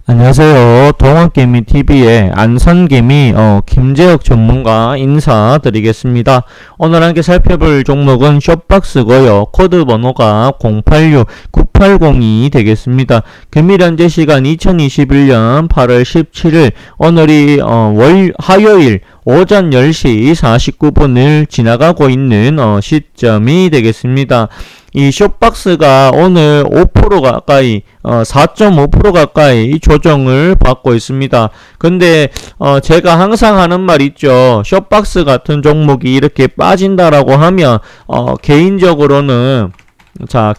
안녕하세요. 동원개미TV의 안산개미 김재혁 전문가 인사드리겠습니다. 오늘 함께 살펴볼 종목은 숏박스고요. 코드 번호가 086980이 되겠습니다. 금일 현재 시간 2021년 8월 17일 오늘이 화요일 오전 10시 49분을 지나가고 있는 시점이 되겠습니다. 이 숏박스가 오늘 5% 가까이 4.5% 가까이 조정을 받고 있습니다. 근데 제가 항상 하는 말 있죠. 숏박스 같은 종목이 이렇게 빠진다라고 하면 개인적으로는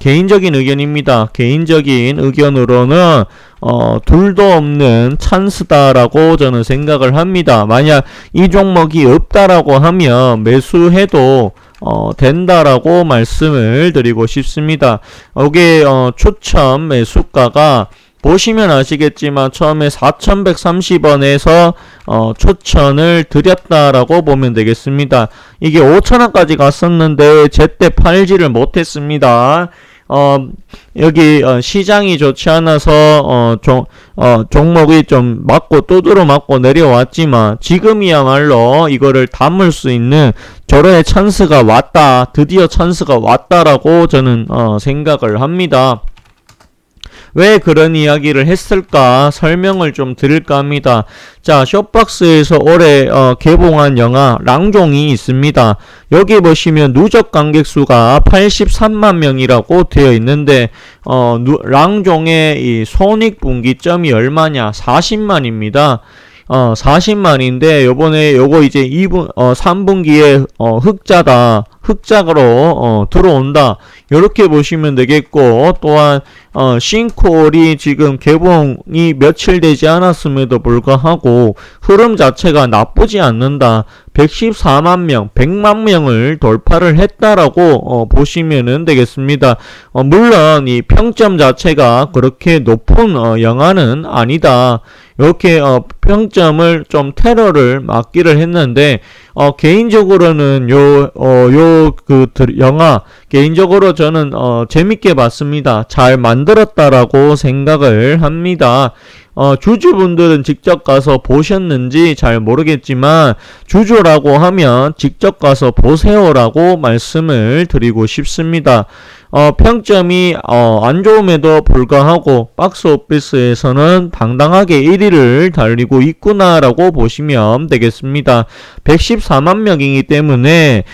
개인적인 의견입니다. 개인적인 의견으로는 둘도 없는 찬스다라고 저는 생각을 합니다. 만약 이 종목이 없다라고 하면 매수해도 된다라고 말씀을 드리고 싶습니다. 이게 추천 매수가가 보시면 아시겠지만 처음에 4,130원에서 추천을 드렸다라고 보면 되겠습니다. 이게 5,000원까지 갔었는데 제때 팔지를 못했습니다. 여기 시장이 좋지 않아서 종목이 좀 맞고 두드러 맞고 내려왔지만 지금이야말로 이거를 담을 수 있는 저런 찬스가 왔다, 드디어 찬스가 왔다라고 저는 생각을 합니다. 왜 그런 이야기를 했을까 설명을 좀 드릴까 합니다. 자, 숏박스에서 올해 개봉한 영화 랑종이 있습니다. 여기 보시면 누적 관객수가 83만 명이라고 되어 있는데 랑종의 이 손익분기점이 얼마냐? 40만입니다. 40만인데 요번에 요거 이제 3분기에 흑작으로 들어온다. 이렇게 보시면 되겠고, 또한 싱크홀이 지금 개봉이 며칠 되지 않았음에도 불구하고 흐름 자체가 나쁘지 않는다. 114만 명, 100만 명을 돌파를 했다라고 보시면 되겠습니다. 물론 이 평점 자체가 그렇게 높은 영화는 아니다. 이렇게 평점을 좀 테러를 맞기를 했는데 개인적으로는 영화 개인적으로 저는 재밌게 봤습니다. 잘 만들었다라고 생각을 합니다. 주주분들은 직접 가서 보셨는지 잘 모르겠지만 주주라고 하면 직접 가서 보세요라고 말씀을 드리고 싶습니다. 평점이 안 좋음에도 불구하고 박스오피스에서는 당당하게 1위를 달리고 있구나라고 보시면 되겠습니다. 114만 명이기 때문에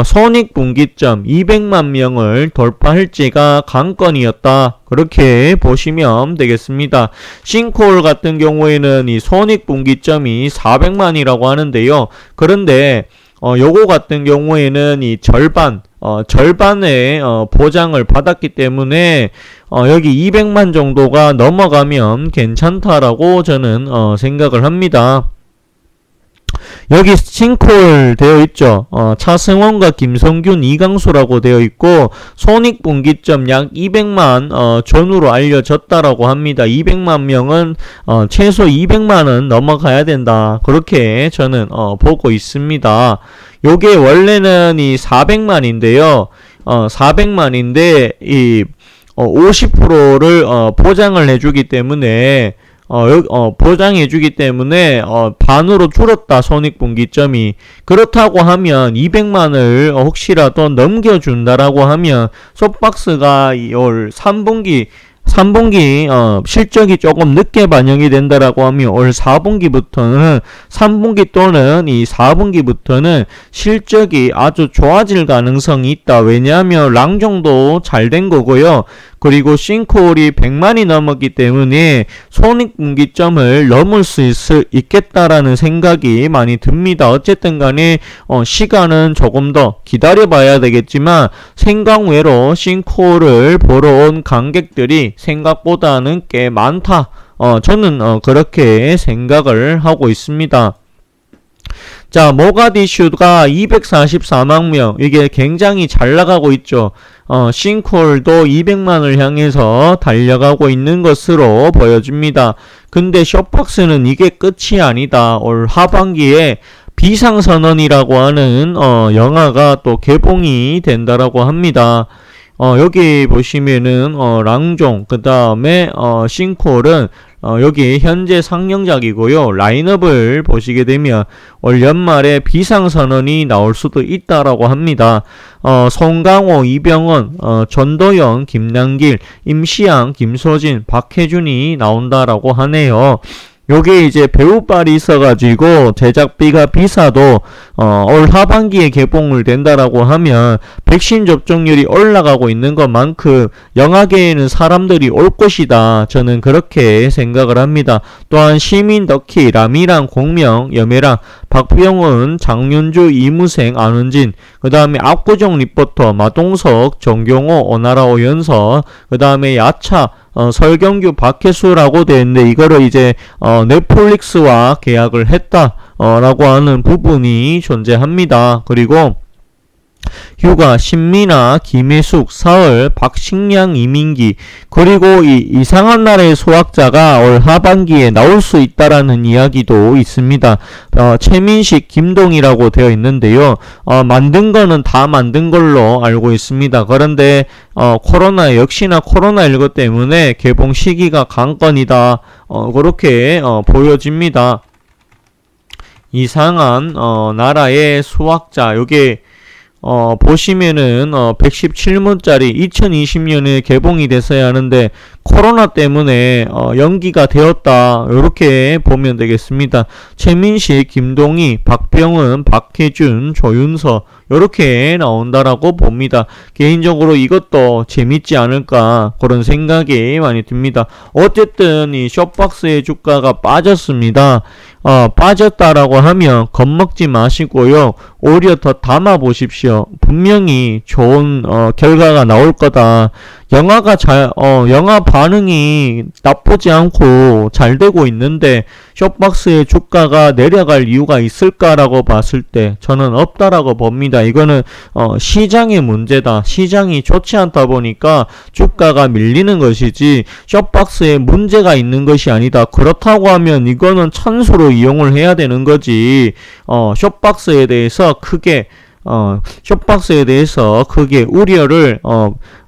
손익분기점 200만 명을 돌파할지가 관건이었다. 그렇게 보시면 되겠습니다. 싱크홀 같은 경우에는 이 손익분기점이 400만이라고 하는데요. 그런데 요거 같은 경우에는 이 절반의 보장을 받았기 때문에 여기 200만 정도가 넘어가면 괜찮다라고 저는 생각을 합니다. 여기 싱크홀 되어 있죠. 차승원과 김성균, 이강수라고 되어 있고 손익분기점 약 200만 전후로 알려졌다라고 합니다. 200만 명은 최소 200만은 넘어가야 된다. 그렇게 저는 보고 있습니다. 요게 원래는 이 400만인데요. 400만인데 이 50%를 보장을 해주기 때문에 보장해주기 때문에 반으로 줄었다. 손익분기점이 그렇다고 하면 200만을 혹시라도 넘겨준다라고 하면 숏박스가 올 3분기 실적이 조금 늦게 반영이 된다라고 하면 올 4분기부터는 3분기 또는 이 4분기부터는 실적이 아주 좋아질 가능성이 있다. 왜냐하면 랑종도 잘 된 거고요. 그리고 싱크홀이 100만이 넘었기 때문에 손익분기점을 넘을 수 있겠다라는 생각이 많이 듭니다. 어쨌든 간에 시간은 조금 더 기다려봐야 되겠지만 생각외로 싱크홀을 보러 온 관객들이 생각보다는 꽤 많다. 저는 그렇게 생각을 하고 있습니다. 자, 모가디슈가 244만 명, 이게 굉장히 잘 나가고 있죠. 싱크홀도 200만을 향해서 달려가고 있는 것으로 보여집니다. 근데 숏박스는 이게 끝이 아니다. 올 하반기에 비상선언이라고 하는 영화가 또 개봉이 된다라고 합니다. 여기 보시면은 랑종 그 다음에 싱크홀은 여기 현재 상영작이고요. 라인업을 보시게 되면 올 연말에 비상선언이 나올 수도 있다라고 합니다. 송강호, 이병헌, 전도연, 김남길, 임시양, 김소진, 박해준이 나온다라고 하네요. 요게 이제 배우빨이 있어가지고 제작비가 비싸도 올 하반기에 개봉을 된다라고 하면 백신 접종률이 올라가고 있는 것만큼 영화계에는 사람들이 올 것이다. 저는 그렇게 생각을 합니다. 또한 시민 덕희, 라미랑, 공명, 여매랑, 박병훈, 장윤주, 이무생, 안은진, 그 다음에 압구정 리포터, 마동석, 정경호, 오나라, 오연서, 그 다음에 야차, 설경규, 박혜수라고 되어 있는데 이거를 이제 넷플릭스와 계약을 했다 라고 하는 부분이 존재합니다. 그리고 휴가, 신민아, 김혜숙, 사흘, 박식량, 이민기, 그리고 이 이상한 나라의 소학자가 올 하반기에 나올 수 있다라는 이야기도 있습니다. 최민식, 김동이라고 되어 있는데요. 만든 거는 다 만든 걸로 알고 있습니다. 그런데 코로나 역시나 코로나19 때문에 개봉 시기가 관건이다. 그렇게 보여집니다. 이상한 나라의 수학자, 요게 보시면은 117문짜리 2020년에 개봉이 됐어야 하는데 코로나 때문에 연기가 되었다. 이렇게 보면 되겠습니다. 최민식, 김동희, 박병은, 박혜준, 조윤서 이렇게 나온다라고 봅니다. 개인적으로 이것도 재밌지 않을까 그런 생각이 많이 듭니다. 어쨌든 이 숍박스의 주가가 빠졌습니다. 빠졌다라고 하면 겁먹지 마시고요. 오히려 더 담아 보십시오. 분명히 좋은 결과가 나올 거다. 영화 반응이 나쁘지 않고 잘 되고 있는데 숍박스의 주가가 내려갈 이유가 있을까라고 봤을 때 저는 없다라고 봅니다. 이거는 시장의 문제다. 시장이 좋지 않다 보니까 주가가 밀리는 것이지 숍박스에 문제가 있는 것이 아니다. 그렇다고 하면 이거는 찬스로 이용을 해야 되는 거지. 숍박스에 대해서 크게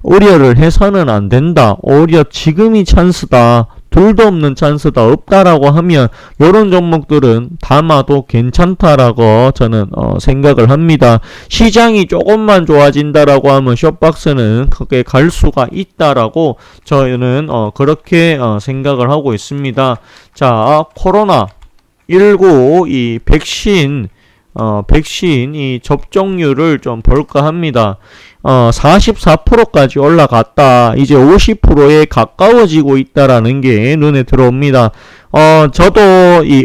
우려를 해서는 안 된다. 오히려 지금이 찬스다. 둘도 없는 찬스다. 없다라고 하면 요런 종목들은 담아도 괜찮다라고 저는 생각을 합니다. 시장이 조금만 좋아진다라고 하면 숍박스는 크게 갈 수가 있다라고 저는 그렇게 생각을 하고 있습니다. 자, 코로나19 이 백신 이 접종률을 좀 볼까 합니다. 44%까지 올라갔다. 이제 50%에 가까워지고 있다라는 게 눈에 들어옵니다. 저도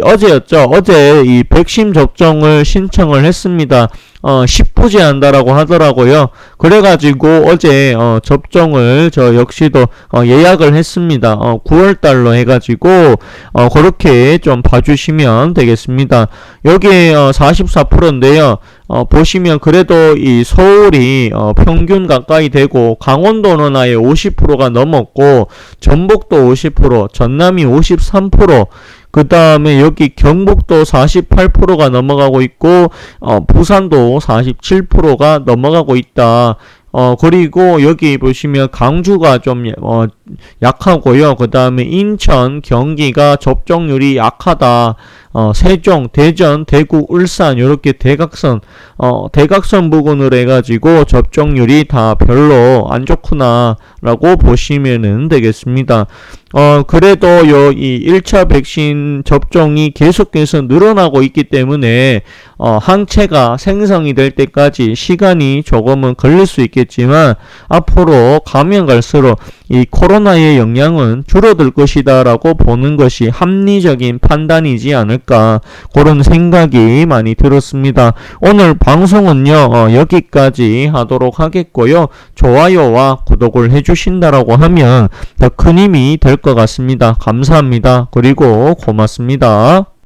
어제였죠. 어제 이 백신 접종을 신청을 했습니다. 10부제 한다라고 하더라고요. 그래가지고 어제 접종을 저 역시도 예약을 했습니다. 9월달로 해가지고 그렇게 좀 봐주시면 되겠습니다. 여기에 44%인데요. 보시면 그래도 이 서울이 평균 가까이 되고 강원도는 아예 50%가 넘었고 전북도 50%, 전남이 53%, 그 다음에 여기 경북도 48%가 넘어가고 있고 부산도 47%가 넘어가고 있다. 그리고 여기 보시면 강주가 좀 약하고요. 그 다음에 인천, 경기가 접종률이 약하다. 세종, 대전, 대구, 울산 이렇게 대각선 부근으로 해가지고 접종률이 다 별로 안 좋구나 라고 보시면 되겠습니다. 그래도 이 1차 백신 접종이 계속해서 늘어나고 있기 때문에 항체가 생성이 될 때까지 시간이 조금은 걸릴 수 있겠지만 앞으로 가면 갈수록 이 코로나의 영향은 줄어들 것이다 라고 보는 것이 합리적인 판단이지 않을까 그런 생각이 많이 들었습니다. 오늘 방송은요 여기까지 하도록 하겠고요. 좋아요와 구독을 해주신다라고 하면 더 큰 힘이 될 것 같습니다. 감사합니다. 그리고 고맙습니다.